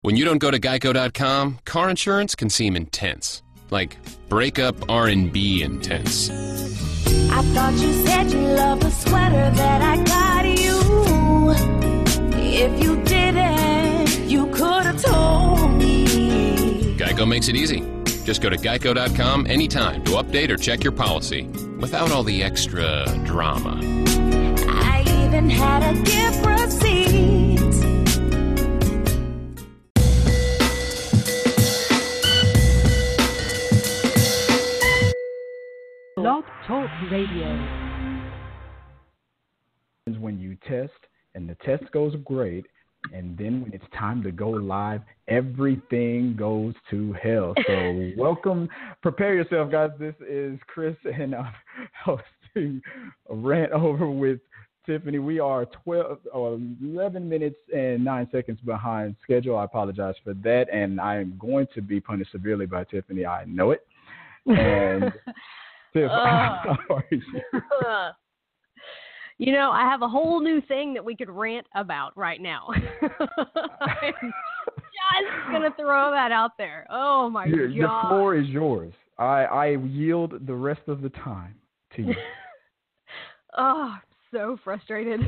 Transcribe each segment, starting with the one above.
When you don't go to Geico.com, car insurance can seem intense. Like breakup R&B intense. I thought you said you loved the sweater that I got you. If you didn't, you could have told me. Geico makes it easy. Just go to Geico.com anytime to update or check your policy without all the extra drama. I even had a gift receipt. Blog Talk Radio. When you test and the test goes great, and then when it's time to go live, everything goes to hell. So welcome, prepare yourself, guys. This is Chris, and I'm hosting a Rant Over with Tiffany. We are 11 minutes and 9 seconds behind schedule. I apologize for that, and I am going to be punished severely by Tiffany. I know it. And Tiff, how are you? You know, I have a whole new thing that we could rant about right now. I'm just going to throw that out there. Oh, my God. The floor is yours. I yield the rest of the time to you. Oh, I'm so frustrated.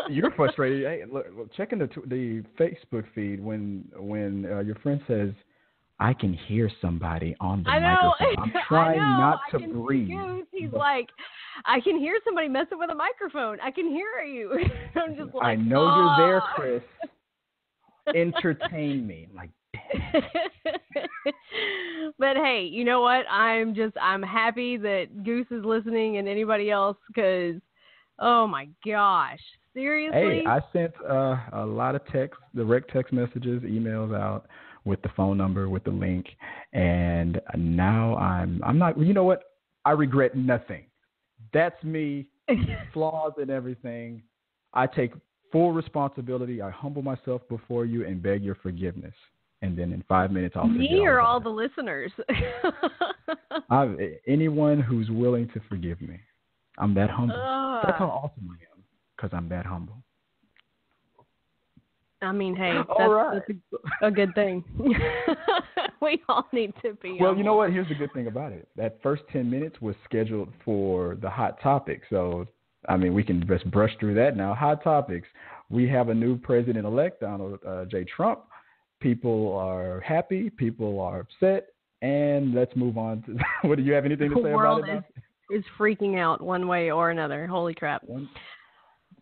You're frustrated. Hey, look, checking the Facebook feed when your friend says, I can hear somebody on the microphone. I'm trying not to breathe. He's like, I can hear somebody messing with a microphone. I can hear you. I'm just like, I know you're there, Chris. Entertain me. I'm like, but hey, you know what? I'm happy that Goose is listening and anybody else, because, oh my gosh, seriously? Hey, I sent a lot of direct text messages, emails out with the phone number, with the link, and now I'm not, you know what? I regret nothing. That's me, flaws and everything. I take full responsibility. I humble myself before you and beg your forgiveness. And then in 5 minutes, I'll forget me or all the listeners? Anyone who's willing to forgive me. I'm that humble. That's how awesome I am, because I'm that humble. I mean, hey, that's a good thing. We all need to be. Well, humble. You know what? Here's the good thing about it. That first 10 minutes was scheduled for the hot topic. So, I mean, we can just brush through that now. Hot topics. We have a new president-elect, Donald J. Trump. People are happy. People are upset. And let's move on to what do you have anything to say about it? The world is freaking out one way or another. Holy crap.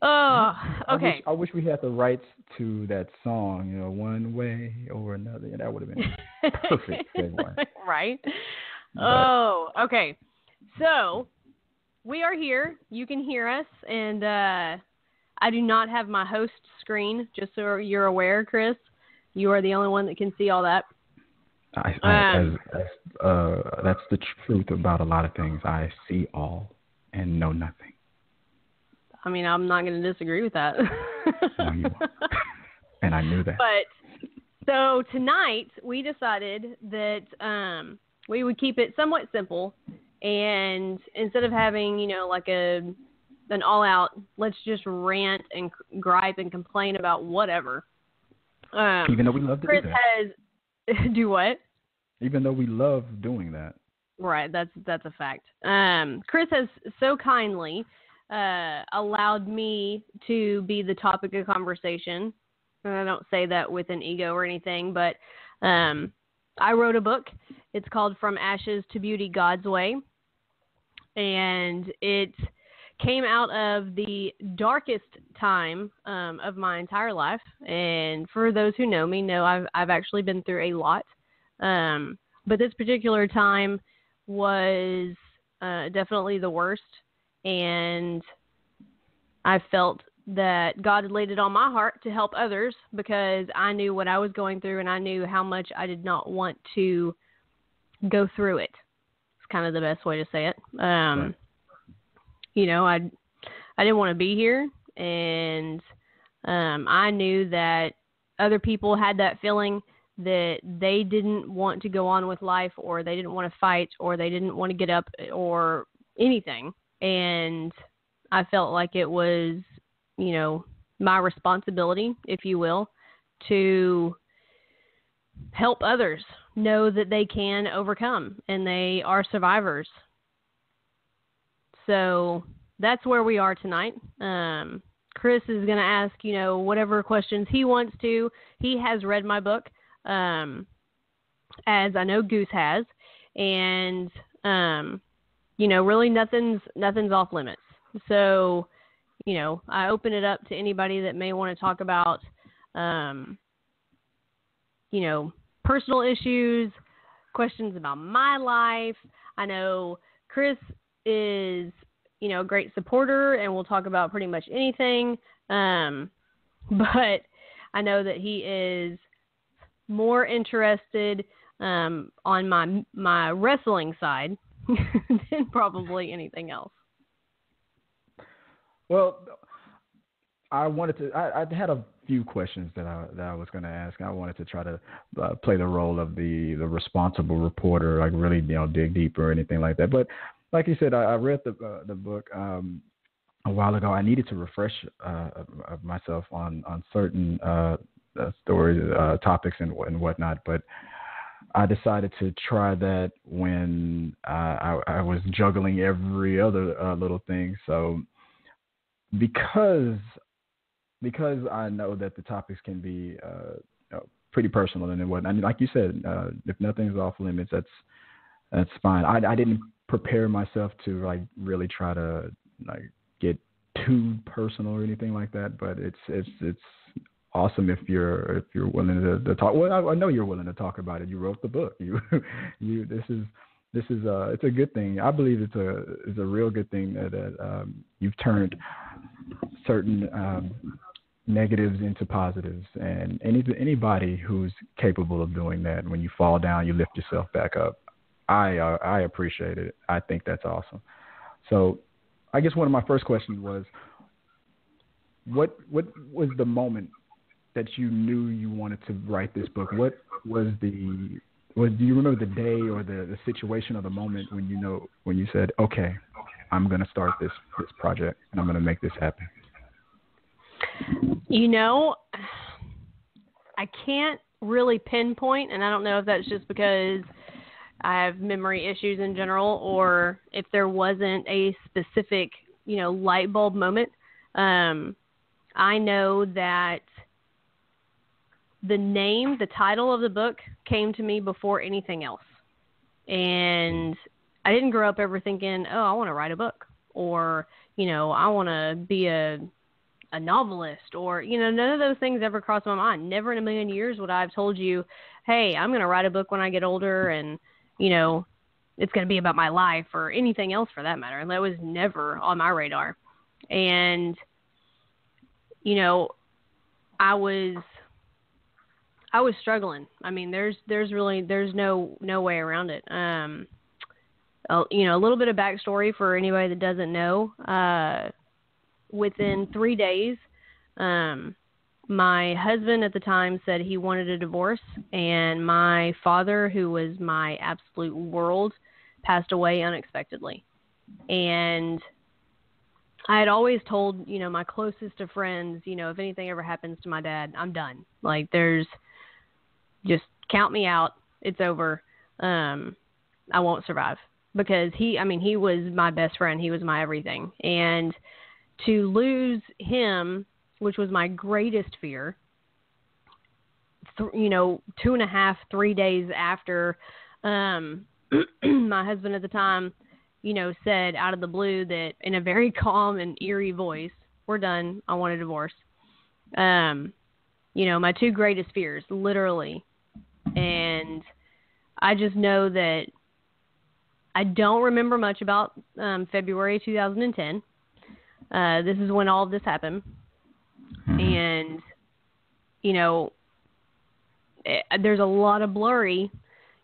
Oh, okay. I wish we had the rights to that song, one way or another. That would have been a perfect segue. Right? Oh, okay. So we are here. You can hear us. And I do not have my host screen, just so you're aware, Chris. You are the only one that can see all that. That's the truth about a lot of things. I see all and know nothing. I mean, I'm not going to disagree with that. No, you won't. And I knew that. But so tonight we decided that we would keep it somewhat simple, and instead of having, like an all-out, let's just rant and gripe and complain about whatever. Even though we love to Chris do that. Do what? Even though we love doing that. Right, that's a fact. Chris has so kindly allowed me to be the topic of conversation. And I don't say that with an ego or anything, but I wrote a book. It's called From Ashes to Beauty, God's Way. And it came out of the darkest time of my entire life. And for those who know me, know I've actually been through a lot. But this particular time was definitely the worst. And I felt that God had laid it on my heart to help others, because I knew what I was going through, and I knew how much I did not want to go through it. It's kind of the best way to say it. Right. I didn't want to be here, and I knew that other people had that feeling that they didn't want to go on with life, or they didn't want to fight, or they didn't want to get up, or anything. And I felt like it was, my responsibility, if you will, to help others know that they can overcome and they are survivors. So that's where we are tonight. Chris is going to ask, whatever questions he wants to. He has read my book, as I know Goose has, and really nothing's off limits. So, I open it up to anybody that may want to talk about, personal issues, questions about my life. I know Chris is, a great supporter and we'll talk about pretty much anything. But I know that he is more interested on my wrestling side than probably anything else. Well, I had a few questions that I was going to ask. I wanted to try to play the role of the responsible reporter, like really, dig deep or anything like that. But like you said, I read the book a while ago. I needed to refresh myself on certain stories, topics, and whatnot. But I decided to try that when I was juggling every other little thing. So because I know that the topics can be pretty personal and whatnot. Like you said, if nothing's off limits, that's fine. I didn't prepare myself to like really try to like get too personal or anything like that. But it's awesome if you're willing to talk. Well, I know you're willing to talk about it. You wrote the book. This is it's a good thing. I believe it's a real good thing that you've turned certain negatives into positives, and anybody who's capable of doing that, when you fall down, you lift yourself back up. I appreciate it. I think that's awesome. So I guess one of my first questions was, what was the moment that you knew you wanted to write this book? What was do you remember the day or the situation or the moment when you said, okay, I'm going to start this project and I'm going to make this happen? I can't really pinpoint, and I don't know if that's just because I have memory issues in general or if there wasn't a specific, light bulb moment. I know that the title of the book came to me before anything else. And I didn't grow up ever thinking, oh, I want to write a book, or, I want to be a novelist, or, none of those things ever crossed my mind. Never in a million years would I have told you, hey, I'm going to write a book when I get older and, it's going to be about my life or anything else for that matter. And that was never on my radar. And, I was struggling. I mean, there's no way around it. A little bit of backstory for anybody that doesn't know. Within 3 days, my husband at the time said he wanted a divorce, and my father, who was my absolute world, passed away unexpectedly. And I had always told, my closest of friends, if anything ever happens to my dad, I'm done. Like, just count me out. It's over. I won't survive, because he was my best friend. He was my everything. And to lose him, which was my greatest fear, 2.5, 3 days after, my husband at the time, said out of the blue that in a very calm and eerie voice, we're done. I want a divorce. My two greatest fears, literally. And I just know that I don't remember much about February 2010. This is when all of this happened. And, there's a lot of blurry,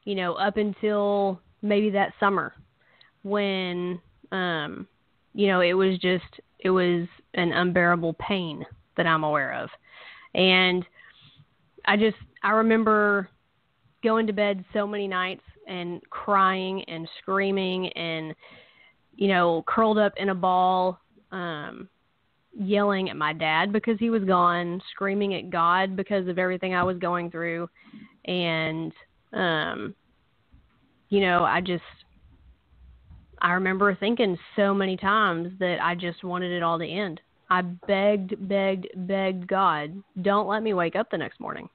up until maybe that summer when, it was an unbearable pain that I'm aware of. And I remember going to bed so many nights and crying and screaming and, curled up in a ball, yelling at my dad because he was gone, screaming at God because of everything I was going through. And, you know, I remember thinking so many times that I just wanted it all to end. I begged God, don't let me wake up the next morning.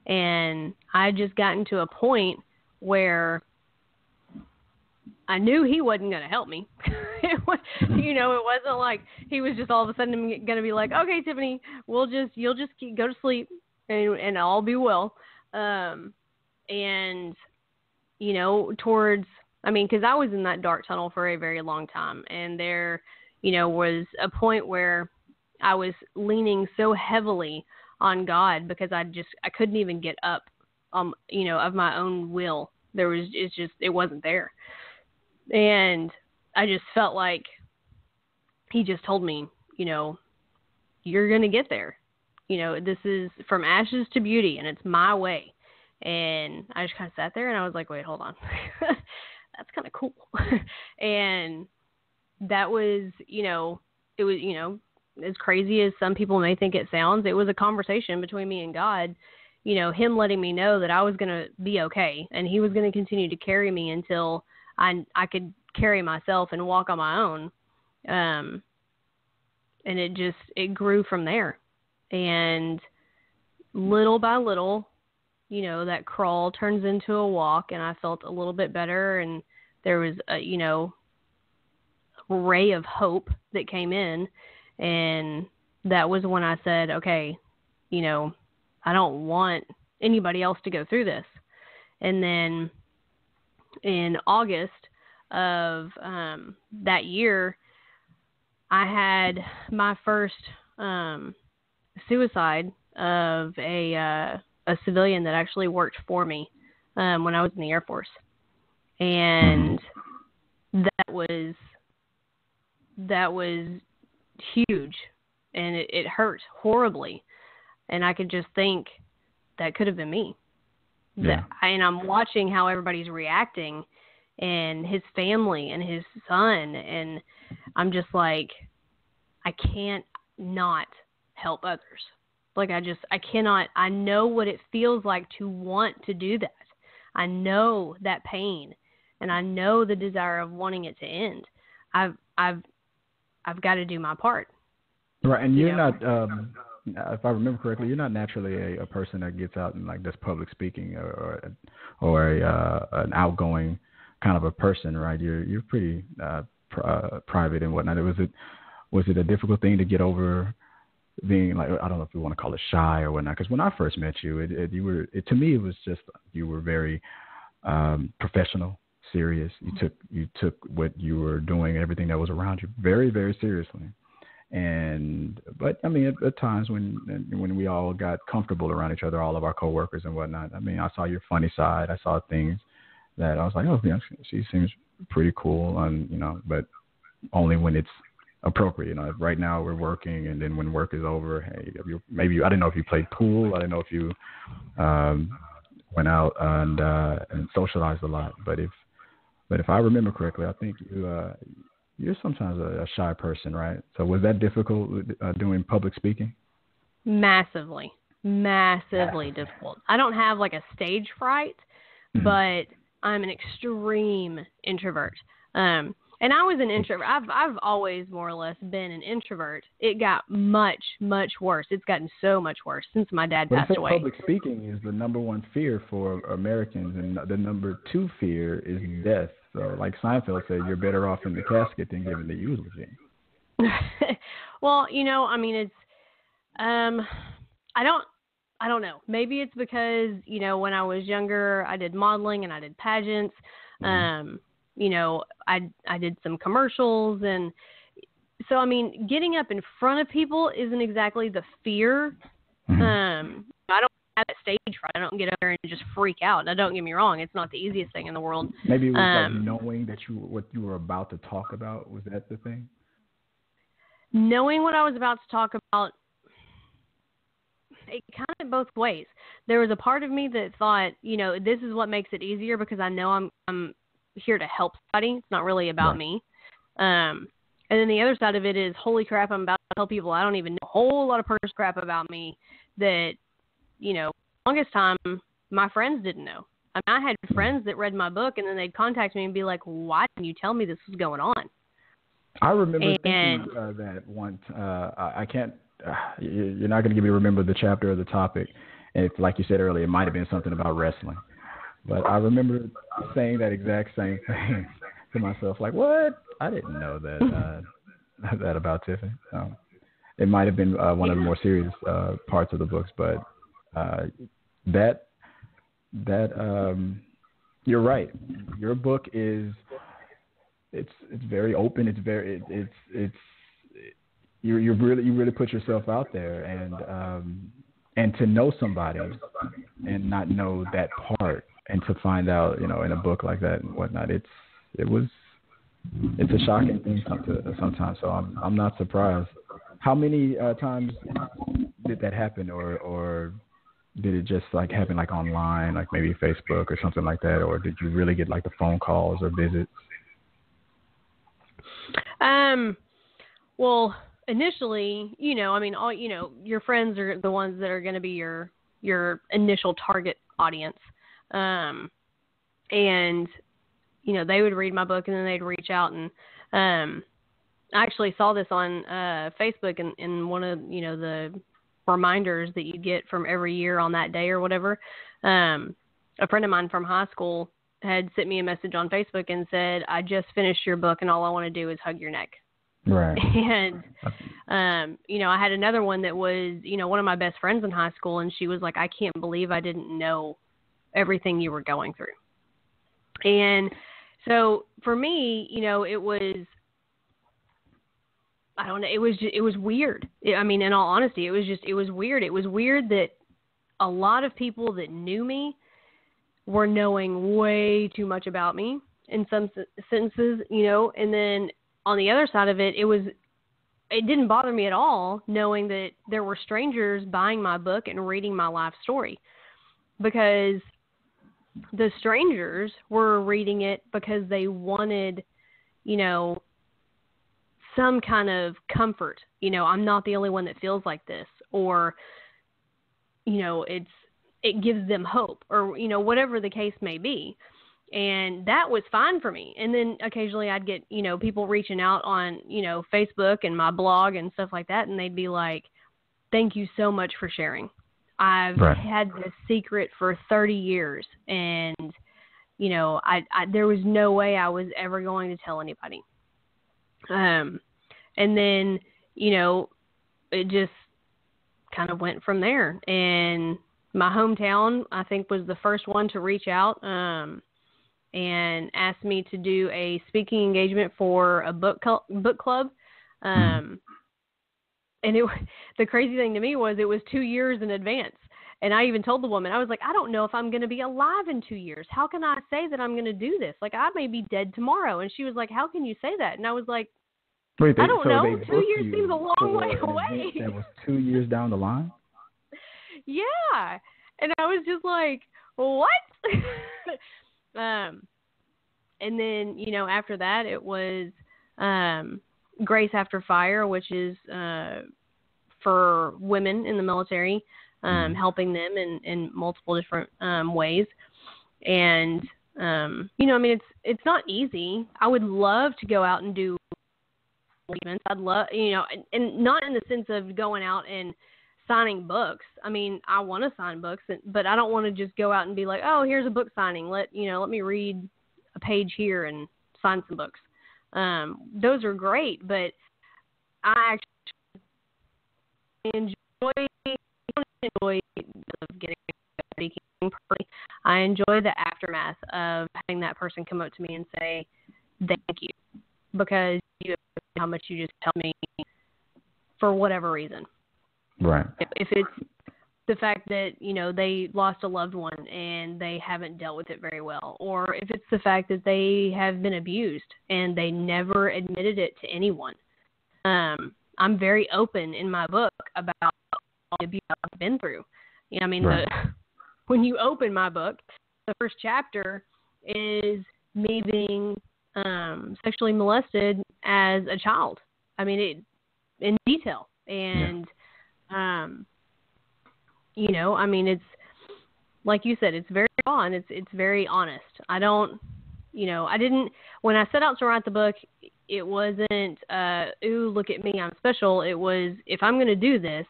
And I had just gotten to a point where I knew he wasn't going to help me. You know, it wasn't like he was just all of a sudden going to be like, okay, Tiffany, you'll just go to sleep and I'll be well. And, you know, because I was in that dark tunnel for a very long time. And there, you know, was a point where I was leaning so heavily on God because I couldn't even get up, you know, of my own will. It wasn't there. And I just felt like he just told me, you know, you're going to get there. You know, this is from ashes to beauty and it's my way. And I just kind of sat there and I was like, wait, hold on. That's kind of cool. And that was, you know, it was, you know, as crazy as some people may think it sounds, it was a conversation between me and God, you know, him letting me know that I was going to be okay. And he was going to continue to carry me until I could carry myself and walk on my own. And it grew from there. And little by little, you know, that crawl turns into a walk, and I felt a little bit better. And there was a, you know, ray of hope that came in. And that was when I said, okay, you know, I don't want anybody else to go through this. And then in August of that year, I had my first suicide of a civilian that actually worked for me when I was in the Air Force. And that was huge, and it hurt horribly. And I could just think that could have been me. Yeah. And I'm watching how everybody's reacting, and his family and his son, and I'm just like, I can't not help others. Like I cannot. I know what it feels like to want to do that. I know that pain, and I know the desire of wanting it to end. I've got to do my part. Right, and you're not. If I remember correctly, you're not naturally a person that gets out and like does public speaking or an outgoing kind of a person, right? You're pretty private and whatnot. Was it a difficult thing to get over being like, I don't know if you want to call it shy or whatnot? Because when I first met you, to me it was just you were very professional, serious. You took what you were doing, everything that was around you, very, very seriously. But I mean, at times when we all got comfortable around each other, all of our coworkers and whatnot, I mean, I saw your funny side. I saw things that I was like, oh, yeah, she seems pretty cool, and you know, but only when it's appropriate. You know, right now we're working, and then when work is over, hey, maybe I didn't know if you played pool. I didn't know if you went out and socialized a lot. But if I remember correctly, I think you're sometimes a shy person, right? So was that difficult doing public speaking? Massively difficult. I don't have like a stage fright, but I'm an extreme introvert. And I was an introvert. I've always more or less been an introvert. It got much, much worse. It's gotten so much worse since my dad passed away. Public speaking is the number one fear for Americans, and the number two fear is death. So, like Seinfeld said, you're better off in the casket than giving the eulogy. Well, you know, I mean, it's, I don't know. Maybe it's because, you know, when I was younger, I did modeling and I did pageants. You know, I did some commercials, and so, I mean, getting up in front of people isn't exactly the fear. I don't have that stage fright. I don't get up there and just freak out. Now, don't get me wrong. It's not the easiest thing in the world. Maybe it was like knowing that what you were about to talk about. Was that the thing? Knowing what I was about to talk about, it kind of both ways. There was a part of me that thought, you know, this is what makes it easier because I know I'm here to help somebody. It's not really about me. And then the other side of it is, holy crap, I'm about to tell people I don't even know a whole lot of personal crap about me that, you know, longest time my friends didn't know. I mean, I had friends that read my book, and then they'd contact me and be like, why didn't you tell me this was going on? I remember thinking that once. I can't. You're not going to get me to remember the chapter or the topic. And if, like you said earlier, it might have been something about wrestling. But I remember saying that exact same thing to myself. Like, what? I didn't know that that about Tiffany. It might have been one of the more serious parts of the books, but that you're right. Your book is it's very open. It's very you really put yourself out there, and to know somebody and not know that part, and to find out, in a book like that and whatnot, it's a shocking thing sometimes. So I'm not surprised. How many times did that happen, or did it just like happen like online, like maybe Facebook or something like that, or did you really get like the phone calls or visits? Well, initially, all your friends are the ones that are going to be your initial target audience, and they would read my book and then they'd reach out, and I actually saw this on Facebook in one of the reminders that you get from every year on that day or whatever. A friend of mine from high school had sent me a message on Facebook and said, I just finished your book and all I want to do is hug your neck. Right. And, I had another one that was, one of my best friends in high school, and she was like, I can't believe I didn't know everything you were going through. And so for me, it was, I don't know, it was weird. In all honesty, it was weird. It was weird that a lot of people that knew me were knowing way too much about me in some senses, and then on the other side of it, it didn't bother me at all knowing that there were strangers buying my book and reading my life story, because the strangers were reading it because they wanted, some kind of comfort. I'm not the only one that feels like this, or, it gives them hope, or, whatever the case may be. And that was fine for me. And then occasionally I'd get, people reaching out on, Facebook and my blog and stuff like that. And they'd be like, thank you so much for sharing. I've had this secret for 30 years. And, I there was no way I was ever going to tell anybody. And then, it just kind of went from there. And my hometown, I think, was the first one to reach out, and asked me to do a speaking engagement for a book club. And the crazy thing to me was it was 2 years in advance. And I even told the woman, I was like, I don't know if I'm going to be alive in 2 years. How can I say that I'm going to do this? Like, I may be dead tomorrow. And she was like, how can you say that? And I was like, I don't know. 2 years seems a long way away. That was 2 years down the line? Yeah. And I was just like, what? And then, after that, it was Grace After Fire, which is for women in the military, helping them in multiple different ways. And, it's not easy. I would love to go out and do engagements. I'd love, and not in the sense of going out and signing books. I want to sign books, but I don't want to just go out and be like, oh, here's a book signing. Let me read a page here and sign some books. Those are great, but I actually enjoy getting speaking. I enjoy the aftermath of having that person come up to me and say, thank you, because you have how much you just tell me for whatever reason. Right. If it's the fact that, they lost a loved one and they haven't dealt with it very well, or if it's the fact that they have been abused and they never admitted it to anyone. I'm very open in my book about all the abuse I've been through. Right. When you open my book, the first chapter is me being sexually molested as a child. It in detail. And, it's like you said, it's very raw and it's very honest. I don't, I didn't, when I set out to write the book, it wasn't, ooh, look at me, I'm special. It was, if I'm going to do this,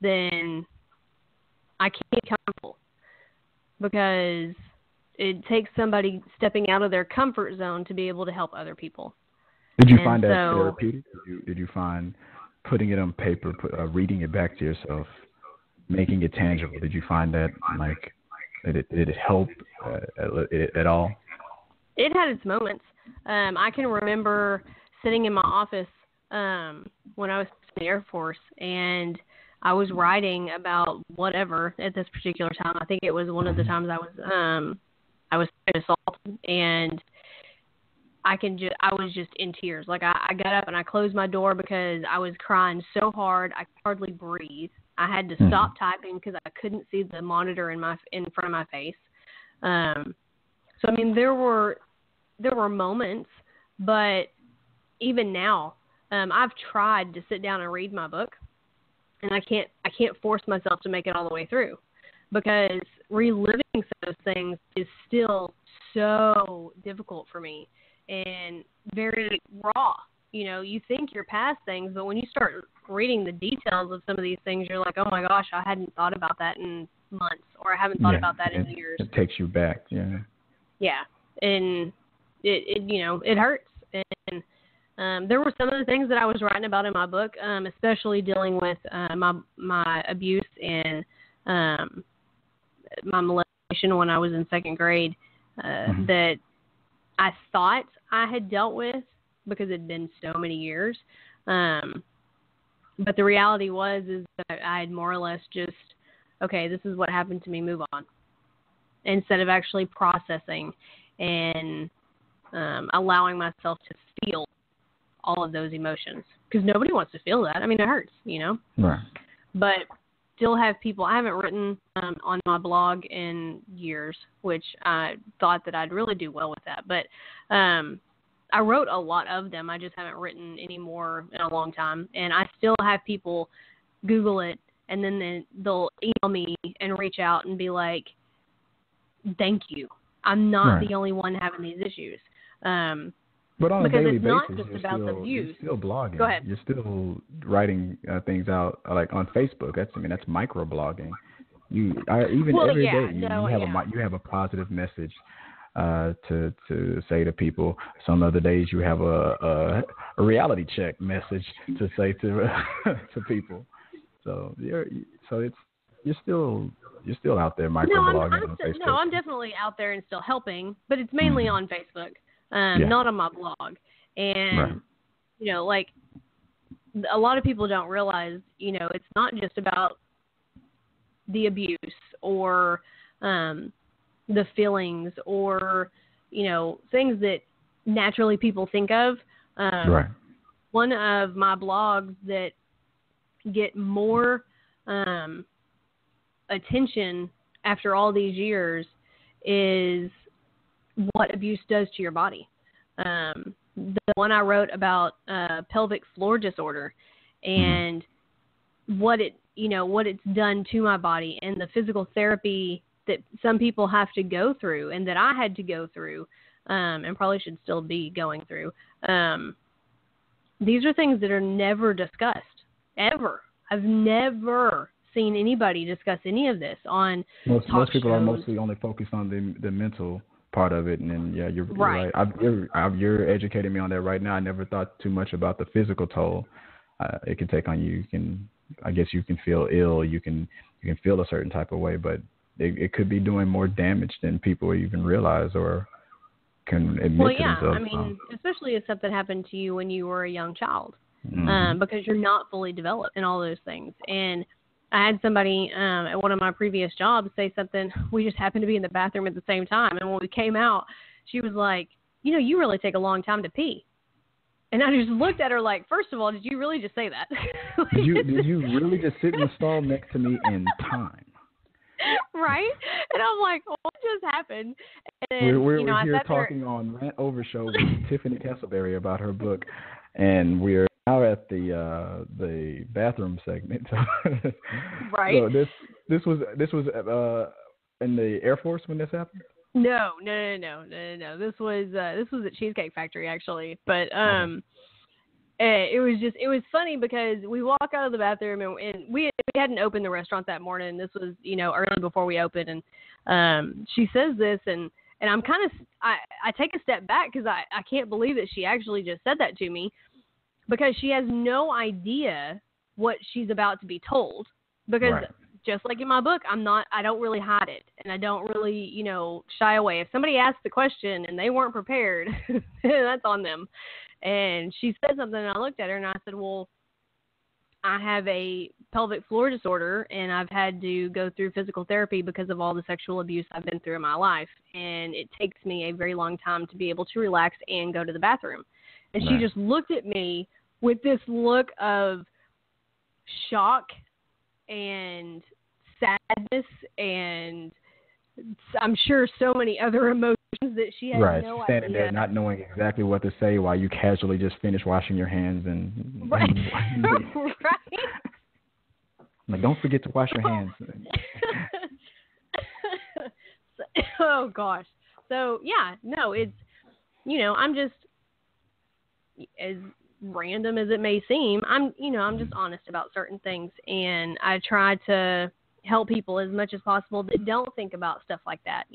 then I can't be comfortable, because it takes somebody stepping out of their comfort zone to be able to help other people. Did you find that therapeutic? Did you find putting it on paper, reading it back to yourself, making it tangible? Did you find that, like, did it help at all? It had its moments. I can remember sitting in my office when I was in the Air Force, and I was writing about whatever at this particular time. I think it was one of the times I was assaulted, and I was just in tears. Like, I got up and I closed my door because I was crying so hard I could hardly breathe. I had to stop typing because I couldn't see the monitor in front of my face. So I mean, there were moments, but even now, I've tried to sit down and read my book, and I can't force myself to make it all the way through, because reliving those things is still so difficult for me and very raw. You think you're past things, but when you start reading the details of some of these things, you're like, oh my gosh, I hadn't thought about that in months, or I haven't thought about that in years. It takes you back, yeah. Yeah, and it hurts. And there were some of the things that I was writing about in my book, especially dealing with my abuse and my molestation when I was in second grade, that I thought I had dealt with because it had been so many years. But the reality is that I had more or less just, okay, this is what happened to me, move on, instead of actually processing and allowing myself to feel all of those emotions, because nobody wants to feel that. I mean, it hurts, Right. But still have people. I haven't written on my blog in years, which I thought that I'd really do well with that. But I wrote a lot of them. I just haven't written any more in a long time. And I still have people Google it, and then they'll email me and reach out and be like, thank you. I'm not the only one having these issues. But on a daily basis, you're still blogging. Go ahead. You're still writing things out, like on Facebook. That's microblogging. Every day you have a positive message to say to people. Some other days you have a reality check message to say to people. So you're still out there microblogging on Facebook. No, I'm definitely out there and still helping, but it's mainly on Facebook. Not on my blog. And, like, a lot of people don't realize, it's not just about the abuse or the feelings or, things that naturally people think of. One of my blogs that get more attention after all these years is what abuse does to your body. The one I wrote about pelvic floor disorder and what it's done to my body, and the physical therapy that some people have to go through and that I had to go through, and probably should still be going through. These are things that are never discussed, ever. I've never seen anybody discuss any of this on most people are mostly only focused on the mental part of it, and then you're right. You're educating me on that right now. I never thought too much about the physical toll it can take on you. You can feel ill. You can feel a certain type of way, but it could be doing more damage than people even realize or can admit to themselves. I mean, especially if something happened to you when you were a young child, because you're not fully developed in all those things. And I had somebody at one of my previous jobs say something. We just happened to be in the bathroom at the same time. And when we came out, she was like, you really take a long time to pee. And I just looked at her like, first of all, did you really just say that? Did you really just sit in the stall next to me in time? Right? And I'm like, what just happened? And we're here talking on Rant Over show with Tiffany Castleberry about her book. And we're now at the bathroom segment. Right. So this was in the Air Force when this happened? No. This was at Cheesecake Factory actually, but it was funny because we walk out of the bathroom and we hadn't opened the restaurant that morning. This was early before we opened, and she says this and I'm kind of I take a step back because I can't believe that she actually just said that to me, because she has no idea what she's about to be told, because. Right. Just like in my book, I don't really hide it, and I don't really, shy away. If somebody asks the question and they weren't prepared, that's on them. And she said something, and I looked at her and I said, well, I have a pelvic floor disorder, and I've had to go through physical therapy because of all the sexual abuse I've been through in my life. And it takes me a very long time to be able to relax and go to the bathroom. And She just looked at me with this look of shock and sadness, and I'm sure so many other emotions that she had no idea. Standing there not knowing exactly what to say while you casually just finish washing your hands and right. Like, don't forget to wash your hands. Oh gosh. So it's I'm just, as random as it may seem, I'm just honest about certain things, and I try to help people as much as possible that don't think about stuff like that.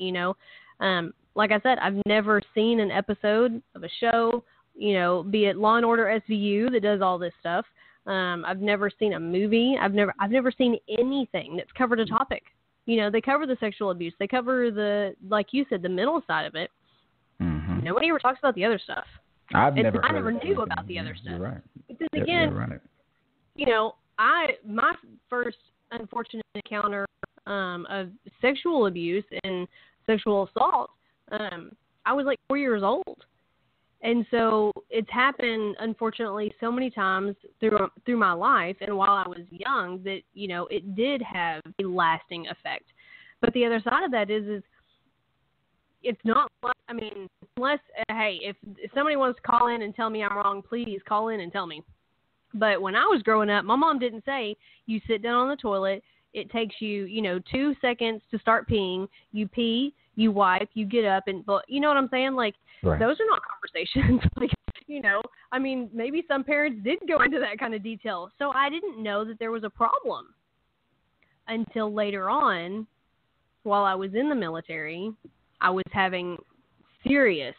Like I said, I've never seen an episode of a show, be it Law and Order SVU that does all this stuff. I've never seen a movie. I've never seen anything that's covered a topic. They cover the sexual abuse. They cover like you said, the mental side of it. Mm-hmm. Nobody ever talks about the other stuff. I never knew about the other stuff. You're right. But then again, my first unfortunate encounter of sexual abuse and sexual assault, I was like 4 years old. And so it's happened, unfortunately, so many times through my life, and while I was young, that, it did have a lasting effect. But the other side of that is it's not like, unless, hey, if somebody wants to call in and tell me I'm wrong, please call in and tell me. But when I was growing up, my mom didn't say, you sit down on the toilet, it takes you, 2 seconds to start peeing, you pee, you wipe, you get up, and, you know what I'm saying? Like, those are not conversations. Like, maybe some parents did go into that kind of detail. So I didn't know that there was a problem until later on, while I was in the military. I was having serious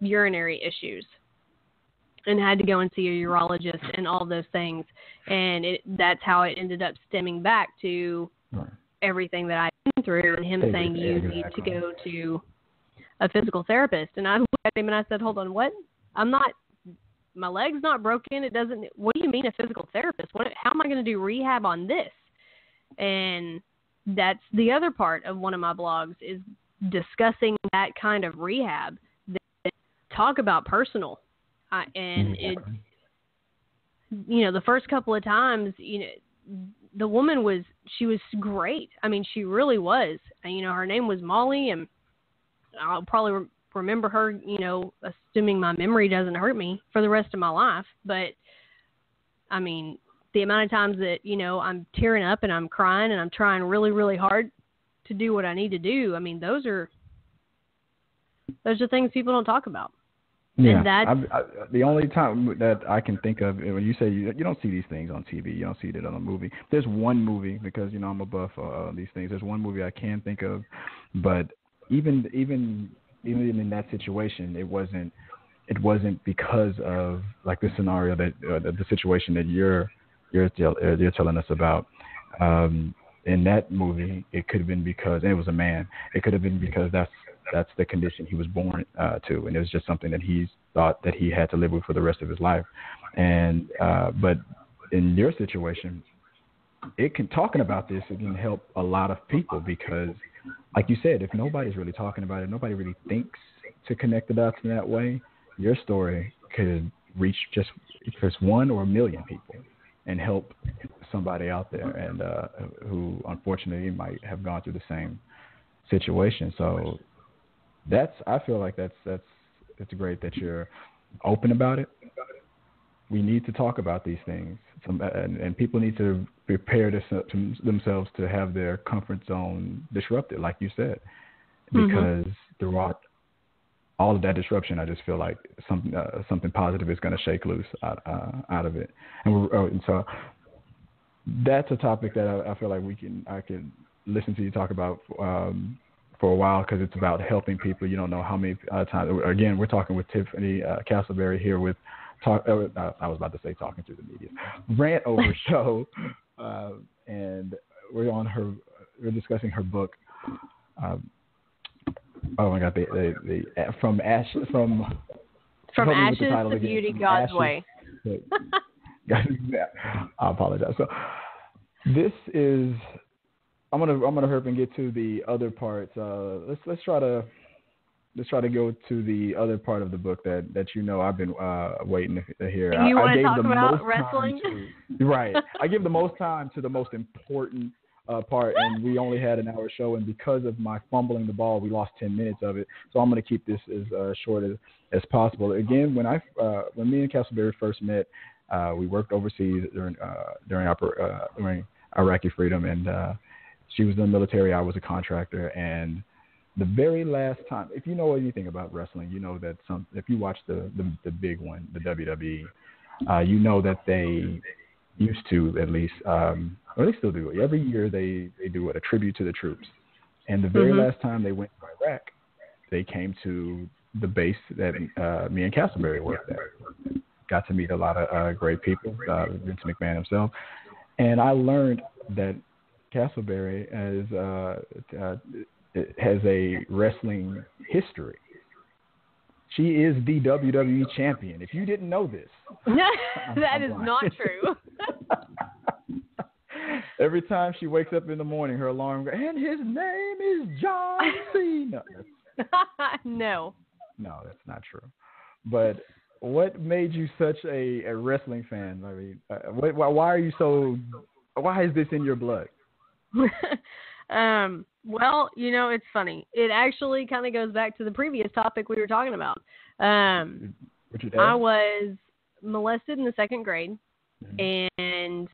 urinary issues and had to go and see a urologist and all those things. And that's how it ended up stemming back to everything that I'd been through, and him saying, you need to go to a physical therapist. And I looked at him and I said, hold on, what? My leg's not broken. What do you mean a physical therapist? How am I going to do rehab on this? And that's the other part of one of my blogs, is discussing that kind of rehab, that talk about personal. The first couple of times, the woman was great. She really was. Her name was Molly, and I'll probably remember her, assuming my memory doesn't hurt me, for the rest of my life. But the amount of times that, I'm tearing up and I'm crying and I'm trying really, really hard to do what I need to do. Those are things people don't talk about. Yeah, the only time that I can think of, when you say you don't see these things on TV, you don't see it on a movie. There's one movie, because I'm a buff for these things. There's one movie I can think of, but even in that situation, it wasn't because of like the scenario that the situation that you're telling us about. In that movie, it could have been because, and it was a man, it could have been because that's the condition he was born to, and it was just something that he thought that he had to live with for the rest of his life. And but in your situation, talking about this, it can help a lot of people, because, like you said, if nobody's really talking about it, nobody really thinks to connect the dots in that way, your story could reach just one or a million people and help somebody out there, and who unfortunately might have gone through the same situation. So I feel like that's great that you're open about it. we need to talk about these things. And people need to prepare themselves to have their comfort zone disrupted, like you said, because throughout all of that disruption, I just feel like something positive is going to shake loose out of it. And so that's a topic that I feel like I could listen to you talk about for a while, because it's about helping people. You don't know how many times. Again, we're talking with Tiffany Castleberry here with I was about to say talking to the media, Rant Over show, and we're discussing her book. Oh my God, from ashes to beauty, God's way. I apologize. So this is. I'm gonna hurry up and get to the other parts. Let's try to go to the other part of the book that I've been waiting to hear. You want to talk about wrestling? Right. I give the most time to the most important part, and we only had an hour show, and because of my fumbling the ball, we lost 10 minutes of it. So I'm going to keep this as short as possible. Again, when me and Castleberry first met, we worked overseas during Iraqi freedom, and she was in the military. I was a contractor, and the very last time, if you know anything about wrestling, you know that if you watch the big one, the WWE, you know that they used to, at least, or they still do. Every year they do a tribute to the troops. And the very last time they went to Iraq, they came to the base that me and Castleberry worked at. Got to meet a lot of great people, Vince McMahon himself. And I learned that Castleberry has a wrestling history. She is the WWE champion. If you didn't know this. That is not true. Every time she wakes up in the morning, her alarm goes, and his name is John Cena. No, that's not true. But what made you such a wrestling fan? I mean, why are you so? Why is this in your blood? Well, it's funny. It actually kind of goes back to the previous topic we were talking about. I was molested in the second grade, and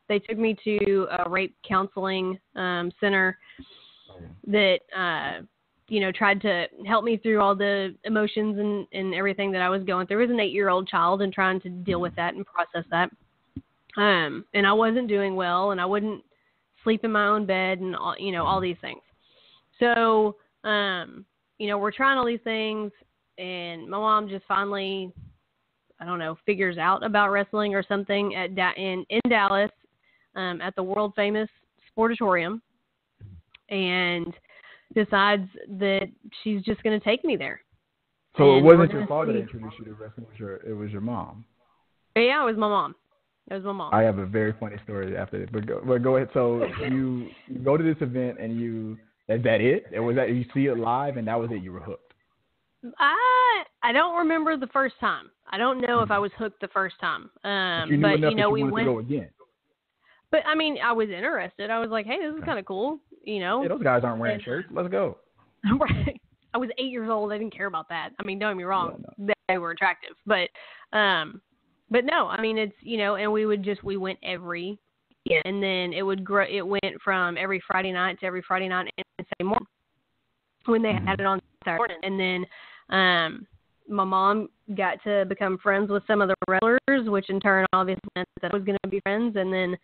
they took me to a rape counseling center that tried to help me through all the emotions and everything that I was going through as an 8-year-old child, and trying to deal with that and process that. And I wasn't doing well, and I wouldn't sleep in my own bed, and all these things. So, we're trying all these things, and my mom just finally, figures out about wrestling or something in Dallas, at the world famous Sportatorium, and decides that she's just going to take me there. So it wasn't your father that introduced you to wrestling; it was your mom. Yeah, it was my mom. I have a very funny story after this, but go ahead. So you go to this event, and is that it? Was that you see it live, and that was it? You were hooked. I don't remember the first time. I don't know if I was hooked the first time. But you went to go again. But I mean, I was interested. I was like, hey, this is kind of cool. Hey, those guys aren't wearing shirts. Let's go. Right. I was 8 years old. I didn't care about that. I mean, don't get me wrong. Yeah, no. They were attractive, but no, I mean, it's, and we went every, and then it would grow. It went from every Friday night to every Friday night and Saturday morning when they had it on Saturday morning. And then my mom got to become friends with some of the wrestlers, which in turn obviously meant that I was going to be friends. And then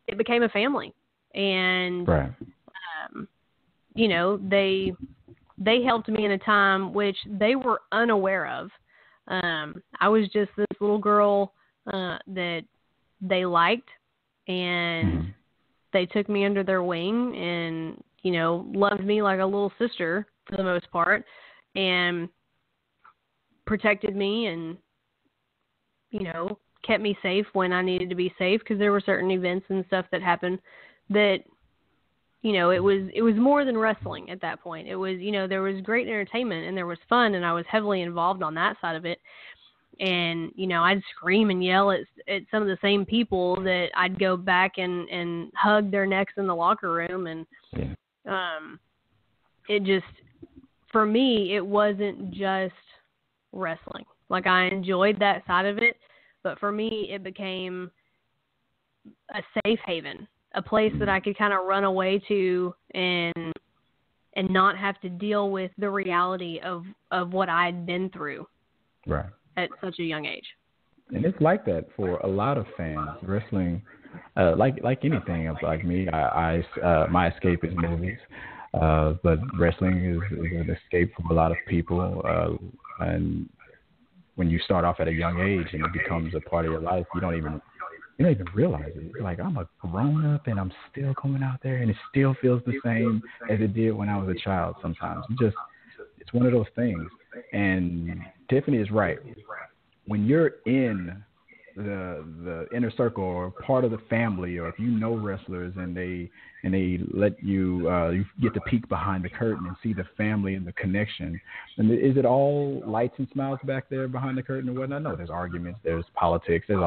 it became a family. And, right. They helped me in a time which they were unaware of. I was just this little girl that they liked, and they took me under their wing and, loved me like a little sister for the most part, and protected me and, kept me safe when I needed to be safe, because there were certain events and stuff that happened that, it was more than wrestling at that point. It was, there was great entertainment and there was fun, and I was heavily involved on that side of it. And, I'd scream and yell at some of the same people that I'd go back and hug their necks in the locker room. And it just, for me, it wasn't just wrestling. Like, I enjoyed that side of it, but for me, it became a safe haven, a place that I could kind of run away to and not have to deal with the reality of what I'd been through at such a young age. And it's like that for a lot of fans. Wrestling, like anything, like me, my escape is movies, but wrestling is an escape for a lot of people. And when you start off at a young age and it becomes a part of your life, you don't even realize it. You're like, I'm a grown up and I'm still going out there and it still feels the same as it did when I was a child sometimes. It's one of those things. And Tiffany is right. When you're in the inner circle or part of the family, or if you know wrestlers and they let you get to peek behind the curtain and see the family and the connection, and is it all lights and smiles back there behind the curtain or whatnot? No, there's arguments, there's politics, there's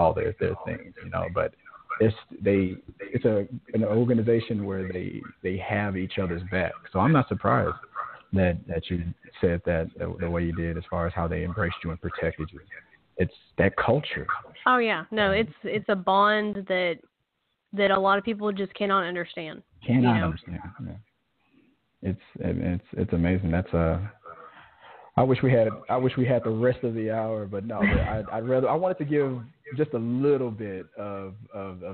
things, but it's an organization where they have each other's back. So I'm not surprised that you said that the way you did, as far as how they embraced you and protected you. It's that culture. Oh yeah, no, it's a bond that a lot of people just cannot understand. Understand. Yeah. It's amazing. That's I wish we had the rest of the hour, but no. I wanted to give just a little bit of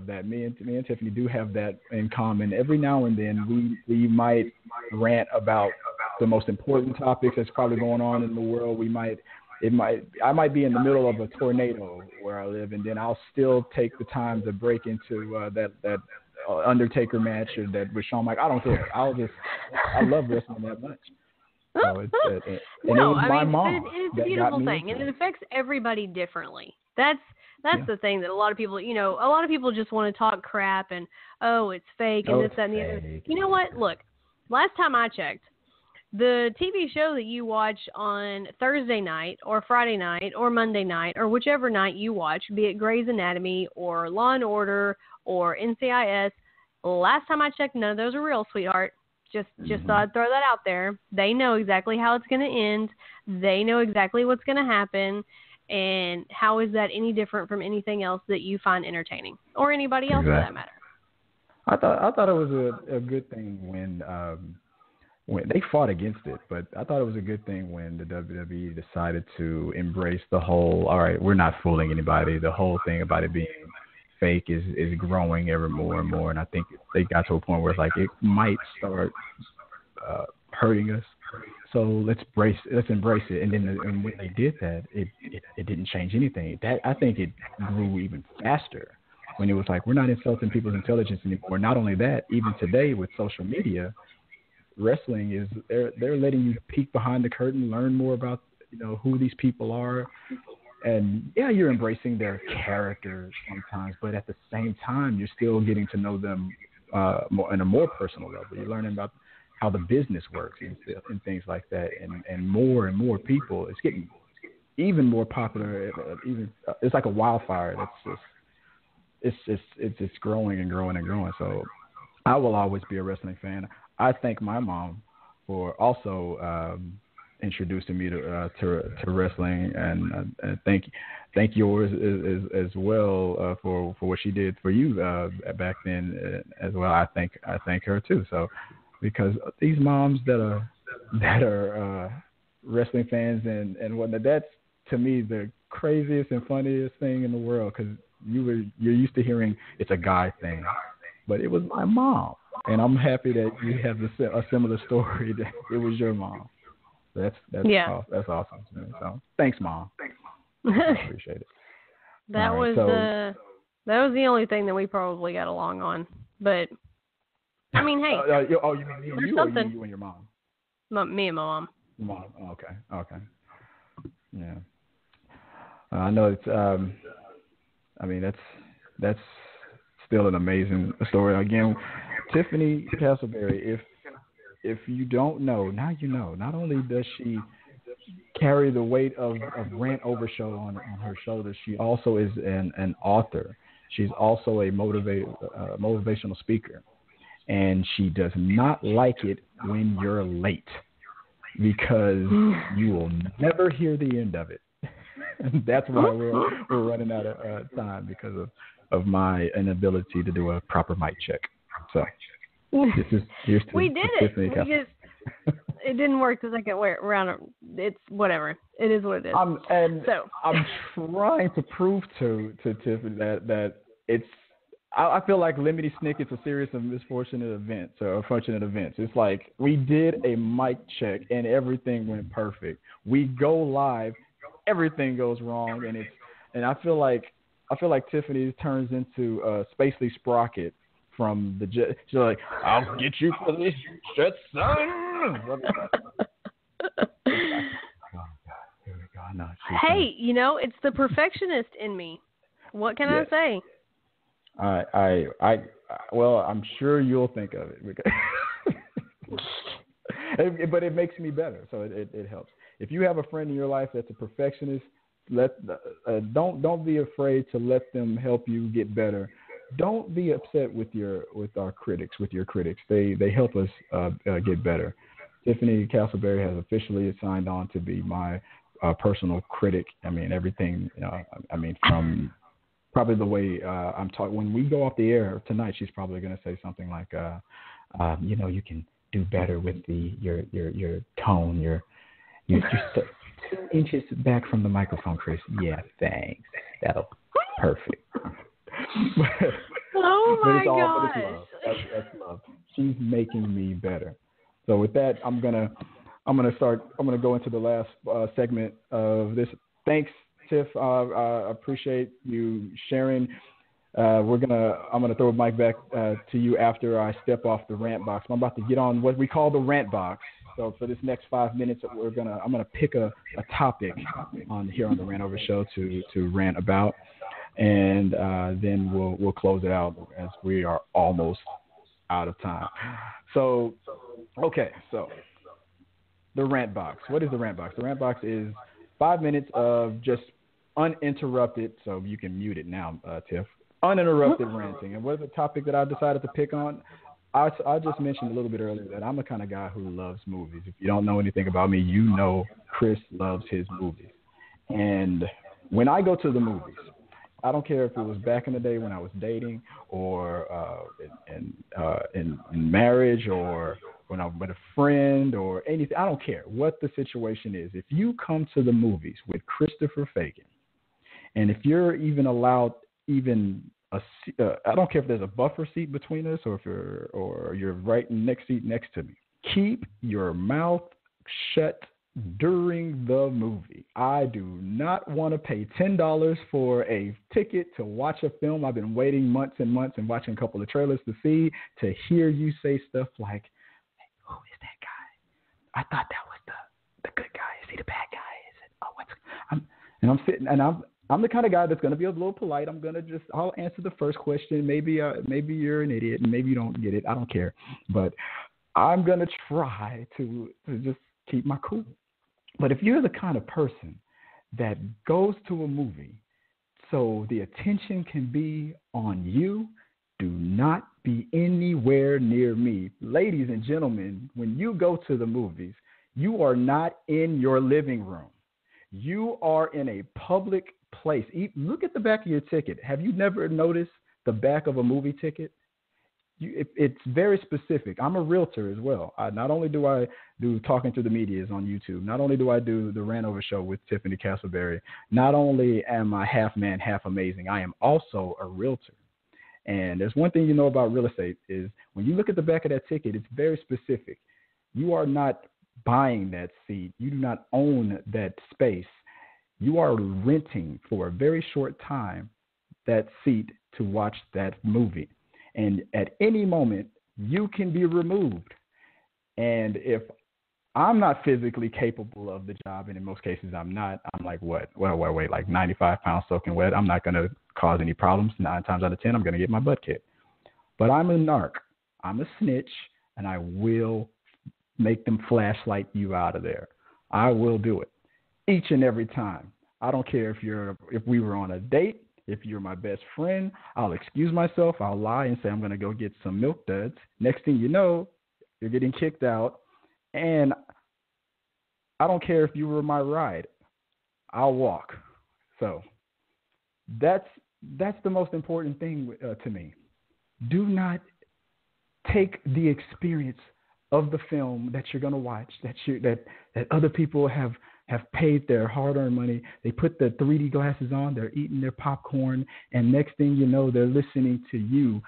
that. Me and Tiffany do have that in common. Every now and then we might rant about the most important topics that's probably going on in the world. I might be in the middle of a tornado where I live, and then I'll still take the time to break into that Undertaker match or that with Shawn Michaels. I don't care. I love wrestling that much. So it's my mom. It's a beautiful thing, and it affects everybody differently. That's the thing that a lot of people just want to talk crap and it's fake and this, that, and the other. You know what? Look, last time I checked, the TV show that you watch on Thursday night or Friday night or Monday night or whichever night you watch, be it Grey's Anatomy or Law and Order or NCIS, last time I checked, none of those are real, sweetheart. Just thought I'd throw that out there. They know exactly how it's going to end. They know exactly what's going to happen. And how is that any different from anything else that you find entertaining, or anybody else for that matter? I thought it was a good thing when they fought against it, but I thought it was a good thing when the WWE decided to embrace the whole, all right, we're not fooling anybody. The whole thing about it being fake is growing ever more and more, and I think they got to a point where it's like it might start hurting us. So let's embrace it. And then when they did that, it didn't change anything. I think it grew even faster when it was like, we're not insulting people's intelligence anymore. Not only that, even today with social media, wrestling is they're letting you peek behind the curtain, learn more about who these people are, and you're embracing their characters sometimes, but at the same time you're still getting to know them more on a more personal level. You're learning about how the business works and things like that, and more people. It's getting even more popular. It's like a wildfire. It's growing and growing and growing. So I will always be a wrestling fan. I thank my mom for also introducing me to wrestling, and thank yours as well for what she did for you back then as well. I thank her too. So because these moms that are wrestling fans and whatnot, that's to me the craziest and funniest thing in the world, because you're used to hearing it's a guy thing, but it was my mom. And I'm happy that you have a similar story, that it was your mom. That's awesome to me. So thanks, Mom. I appreciate it. That was the only thing that we probably got along on. But I mean, hey. You mean me and you, or you and your mom? Me and my mom. Mom. Okay. Yeah. I know it's. I mean, that's still an amazing story. Again, Tiffany Castleberry, if you don't know, now you know. Not only does she carry the weight of Rant Over show on her shoulders, she also is an author. She's also a motivational speaker. And she does not like it when you're late, because you will never hear the end of it. That's why we're running out of time because of my inability to do a proper mic check. So here's to we did Tiffany it. It didn't work the second way around. It's whatever. It is what it is. I'm trying to prove to Tiffany that it's. I feel like Lemony Snicket's a series of misfortunate events or fortunate events. It's like we did a mic check and everything went perfect. We go live, everything goes wrong, and I feel like Tiffany turns into Spacely Sprocket from the jet. She's like, "I'll get you for this jet, son." Oh God, here we go. No, hey, it's the perfectionist in me. What can I say? Well, I'm sure you'll think of it, but it makes me better, so it helps. If you have a friend in your life that's a perfectionist, don't be afraid to let them help you get better. Don't be upset with your critics. They help us get better. Tiffany Castleberry has officially signed on to be my personal critic. I mean, everything. From probably the way I'm talking. When we go off the air tonight, she's probably going to say something like, you can do better with your tone. You're just 2 inches back from the microphone, Chris. Yeah, thanks. That'll perfect. Oh my gosh. But it's love. That's love. She's making me better. So with that, I'm gonna go into the last segment of this. Thanks, Tiff. I appreciate you sharing. I'm gonna throw the mic back to you after I step off the Rant Box. I'm about to get on what we call the Rant Box. So for this next 5 minutes, I'm gonna pick a topic here on the Rant Over show to rant about, and then we'll close it out as we are almost out of time. So the Rant Box. What is the Rant Box? The Rant Box is 5 minutes of just uninterrupted, so you can mute it now, Tiff. Uninterrupted ranting. And what is the topic that I decided to pick on? I just mentioned a little bit earlier that I'm the kind of guy who loves movies. If you don't know anything about me, you know Chris loves his movies. And when I go to the movies, I don't care if it was back in the day when I was dating or in marriage or when I'm with a friend or anything. I don't care what the situation is. If you come to the movies with Christopher Fagan, and if you're even allowed I don't care if there's a buffer seat between us or if you're right next seat next to me, keep your mouth shut during the movie. I do not want to pay $10 for a ticket to watch a film I've been waiting months and months and watching a couple of trailers to see, to hear you say stuff like, "Hey, who is that guy? I thought that was the good guy. Is he the bad guy? Is it? I'm sitting and I'm the kind of guy that's going to be a little polite. I'll answer the first question. Maybe you're an idiot and maybe you don't get it. I don't care. But I'm going to try to just keep my cool. But if you're the kind of person that goes to a movie so the attention can be on you, do not be anywhere near me. Ladies and gentlemen, when you go to the movies, you are not in your living room. You are in a public place. Look at the back of your ticket. Have you never noticed the back of a movie ticket? It's very specific. I'm a realtor as well. Not only do I do Talking to the Medias on YouTube, not only do I do the Rant Over show with Tiffany Castleberry, not only am I half man, half amazing, I am also a realtor. And there's one thing you know about real estate is when you look at the back of that ticket, it's very specific. You are not buying that seat. You do not own that space. You are renting for a very short time that seat to watch that movie. And at any moment, you can be removed. And if I'm not physically capable of the job, and in most cases I'm not, I'm like, what? Well, I weigh like 95 pounds soaking wet. I'm not going to cause any problems. 9 times out of 10, I'm going to get my butt kicked. But I'm a narc. I'm a snitch, and I will make them flashlight you out of there. I will do it. Each and every time. I don't care if we were on a date, if you're my best friend, I'll excuse myself, I'll lie and say I'm going to go get some milk duds. Next thing you know, you're getting kicked out, and I don't care if you were my ride. I'll walk. So that's the most important thing to me. Do not take the experience of the film that you're going to watch, that other people have paid their hard-earned money. They put the 3D glasses on, they're eating their popcorn, and next thing you know, they're listening to you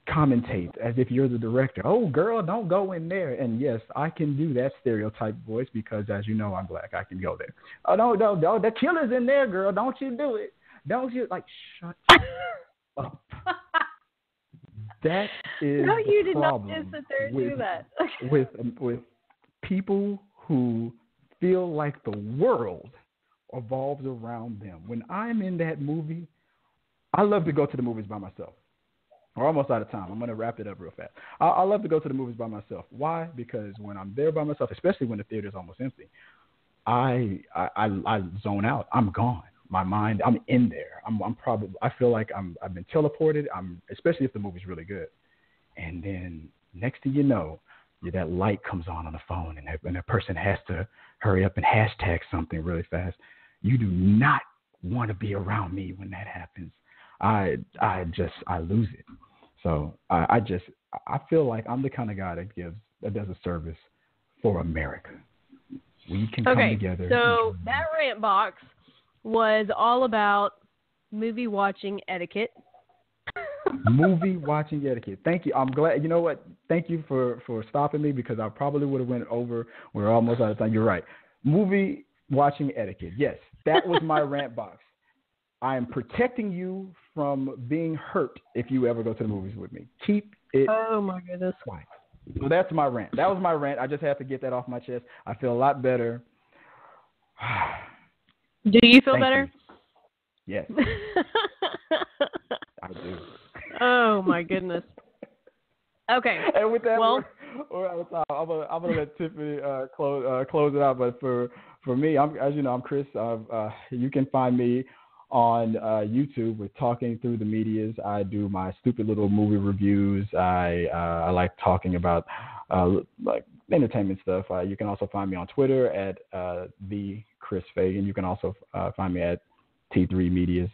commentate as if you're the director. Oh, girl, don't go in there. And yes, I can do that stereotype voice because, as you know, I'm black. I can go there. Oh, no, the killer's in there, girl. Don't you do it. Don't you, like, shut up. That is no, you did problem not just sit there and do that. with people who feel like the world revolves around them. When I'm in that movie, I love to go to the movies by myself. We're almost out of time. I'm going to wrap it up real fast. I love to go to the movies by myself. Why? Because when I'm there by myself, especially when the theater is almost empty, I zone out. I'm gone. My mind, I'm in there. I feel like I've been teleported. Especially if the movie's really good. And then next thing you know, that light comes on the phone, and a person has to hurry up and hashtag something really fast. You do not want to be around me when that happens. I lose it. So I feel like I'm the kind of guy that does a service for America. We can come together. So that rant box was all about movie watching etiquette. Movie watching etiquette. Thank you. I'm glad. You know what? Thank you for stopping me, because I probably would have went over. We're almost out of time. You're right. Movie watching etiquette. Yes, that was my rant box. I am protecting you from being hurt if you ever go to the movies with me. Keep it quiet. So that's my rant. That was my rant. I just have to get that off my chest. I feel a lot better. Do you feel better? You. Yes. I do. Oh, my goodness. Okay. And with that, we're out of time. I'm gonna let Tiffany close it out. But for me, I'm Chris. You can find me on YouTube with Talking Through the Medias. I do my stupid little movie reviews. I like talking about like entertainment stuff. You can also find me on Twitter at the Chris Fagan. You can also find me at T3 Medias.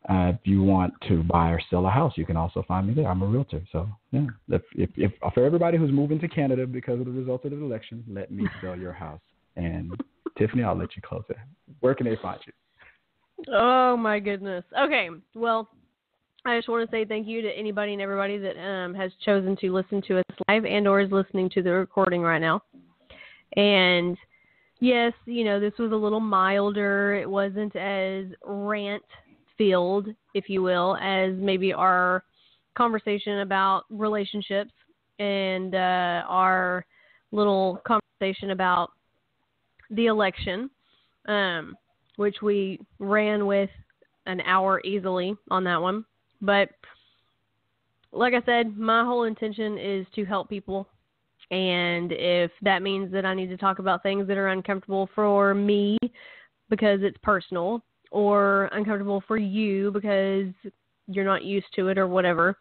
If you want to buy or sell a house, you can also find me there. I'm a realtor. So, yeah. If for everybody who's moving to Canada because of the results of the election, let me sell your house. And, Tiffany, I'll let you close it. Where can they find you? Oh, my goodness. Okay. Well, I just want to say thank you to anybody and everybody that has chosen to listen to us live and or is listening to the recording right now. And, yes, this was a little milder. It wasn't as rant-filled, if you will, as maybe our conversation about relationships and our little conversation about the election, which we ran with an hour easily on that one. But like I said, my whole intention is to help people. And if that means that I need to talk about things that are uncomfortable for me because it's personal, or uncomfortable for you because you're not used to it or whatever,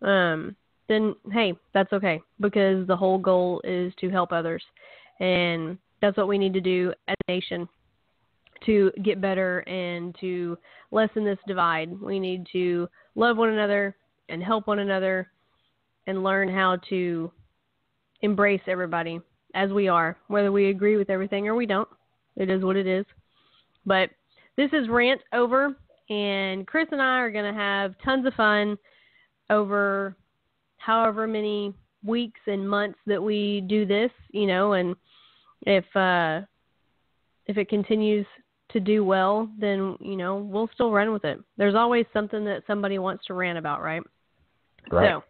then, hey, that's okay, because the whole goal is to help others. And that's what we need to do as a nation to get better and to lessen this divide. We need to love one another and help one another and learn how to embrace everybody as we are, whether we agree with everything or we don't. It is what it is. But this is Rant Over, and Chris and I are going to have tons of fun over however many weeks and months that we do this, and if it continues to do well, then, we'll still run with it. There's always something that somebody wants to rant about, right? Right. So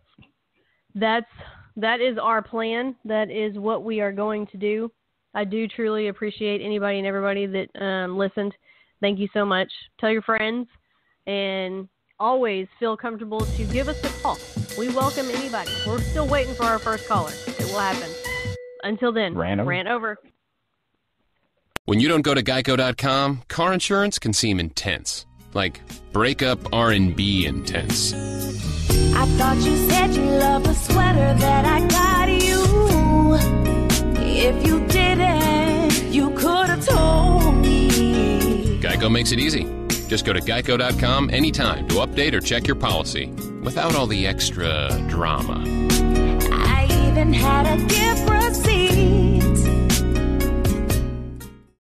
that is our plan. That is what we are going to do. I do truly appreciate anybody and everybody that listened. Thank you so much. Tell your friends, and always feel comfortable to give us a call. We welcome anybody. We're still waiting for our first caller. It will happen. Until then, Rant over. When you don't go to Geico.com, car insurance can seem intense. Like breakup R&B intense. I thought you said you loved the sweater that I got you. If you didn't, you could have told me. Geico Geico makes it easy. Just go to geico.com anytime to update or check your policy without all the extra drama. I even had a gift